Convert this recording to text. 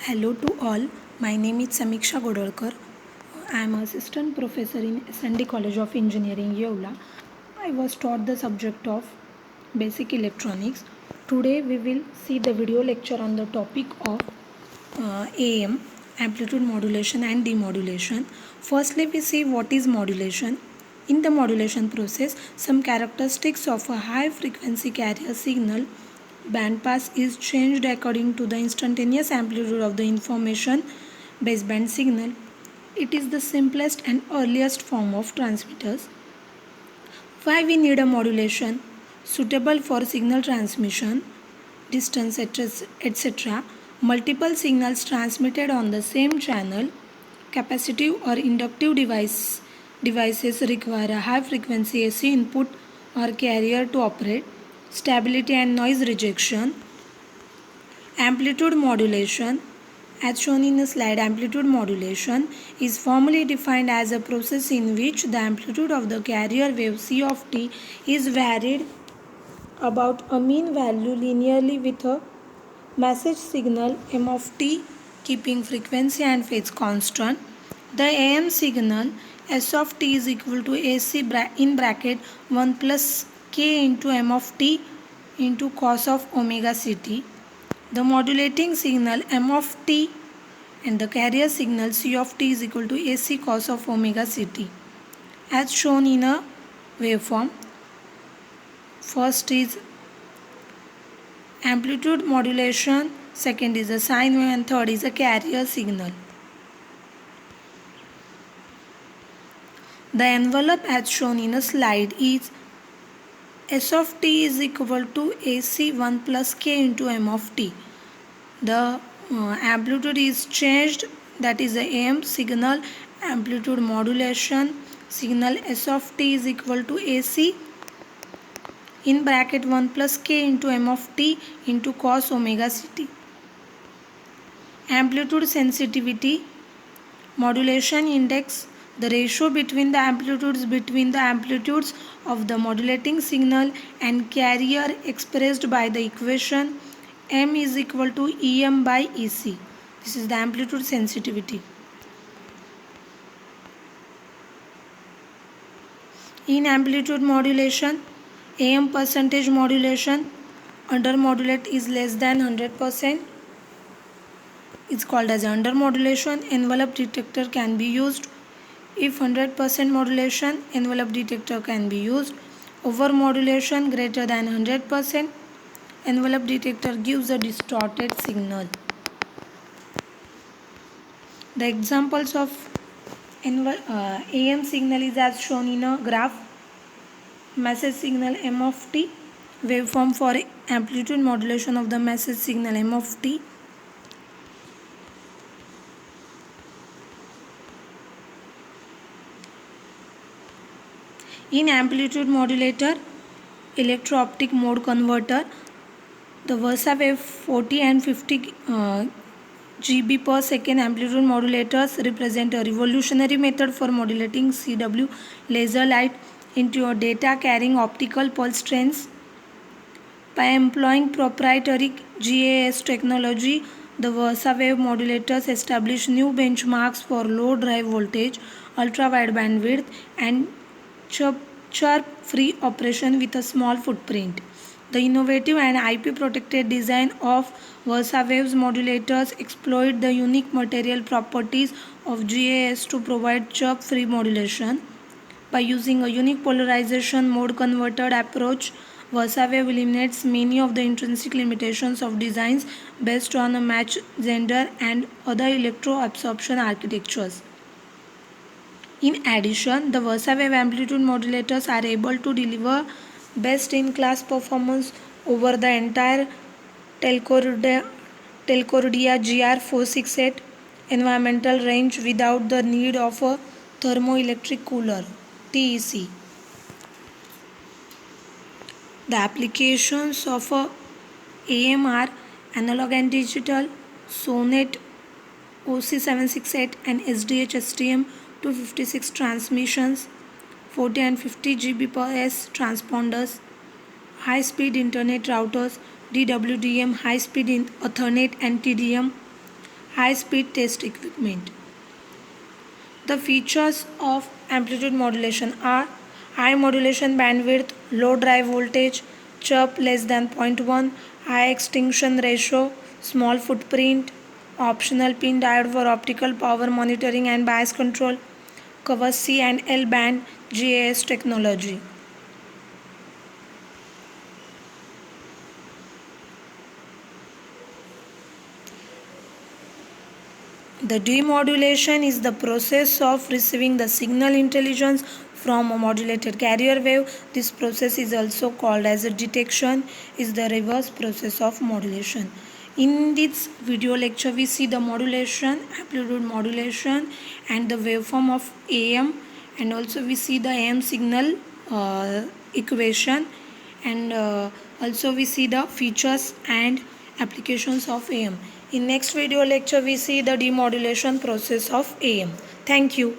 Hello to all. My name is Samiksha Godolkar. I am assistant professor in SND College of Engineering, Yeola. I was taught the subject of basic electronics. Today we will see the video lecture on the topic of AM, amplitude modulation and demodulation. Firstly, we see what is modulation. In the modulation process, some characteristics of a high frequency carrier signal bandpass is changed according to the instantaneous amplitude of the information baseband signal. It is the simplest and earliest form of transmitters. Why we need a modulation? Suitable for signal transmission, distance, etc. Multiple signals transmitted on the same channel. Capacitive or inductive devices require a high frequency AC input or carrier to operate. Stability and noise rejection. Amplitude modulation. As shown in the slide, amplitude modulation is formally defined as a process in which the amplitude of the carrier wave C of t is varied about a mean value linearly with a message signal m of t, keeping frequency and phase constant. The AM signal S of t is equal to AC in bracket 1 plus k into m of t into cos of omega ct. The modulating signal m of t and the carrier signal C of t is equal to AC cos of omega ct. As shown in a waveform, first is amplitude modulation, second is a sine wave, and third is a carrier signal. The envelope as shown in a slide is S of t is equal to AC 1 plus k into m of t. The amplitude is changed, that is the AM signal amplitude modulation signal S of t is equal to AC in bracket 1 plus k into m of t into cos omega ct. Amplitude sensitivity modulation index, the ratio between the amplitudes of the modulating signal and carrier expressed by the equation m is equal to em by ec. This is the amplitude sensitivity. In amplitude modulation, AM percentage modulation, under modulate is less than 100%. It's called as under modulation. Envelope detector can be used. If 100% modulation, envelope detector can be used. Over modulation greater than 100%, envelope detector gives a distorted signal. The examples of AM signal is as shown in a graph. Message signal m of t, waveform for amplitude modulation of the message signal m of t. In amplitude modulator, electro-optic mode converter, the Versa wave 40 and 50 GB per second amplitude modulators represent a revolutionary method for modulating CW laser light into a data carrying optical pulse trains. By employing proprietary GAS technology, the Versa wave modulators establish new benchmarks for low drive voltage, ultra-wide bandwidth, and chirp-free operation with a small footprint. The innovative and IP-protected design of Versa waves modulators exploit the unique material properties of GAS to provide chirp-free modulation. By using a unique polarization mode converted approach, Versa wave eliminates many of the intrinsic limitations of designs based on a matched gender and other electro-absorption architectures. In addition, the Versa wave amplitude modulators are able to deliver best-in-class performance over the entire Telcordia GR468 environmental range without the need of a thermoelectric cooler (TEC). The applications of AM are analog and digital, SONET OC768 and SDH STM 256 transmissions, 40 and 50 Gbps transponders, high-speed internet routers, DWDM, high-speed Ethernet and TDM, high-speed test equipment. The features of amplitude modulation are high modulation bandwidth, low drive voltage, chirp less than 0.1, high extinction ratio, small footprint, optional pin diode for optical power monitoring and bias control, covers C and L band GAS technology. The demodulation is the process of receiving the signal intelligence from a modulated carrier wave. This process is also called as a detection, is the reverse process of modulation. In this video lecture, we see the modulation, amplitude modulation and the waveform of AM, and also we see the AM signal equation, and also we see the features and applications of AM. In next video lecture, we see the demodulation process of AM. Thank you.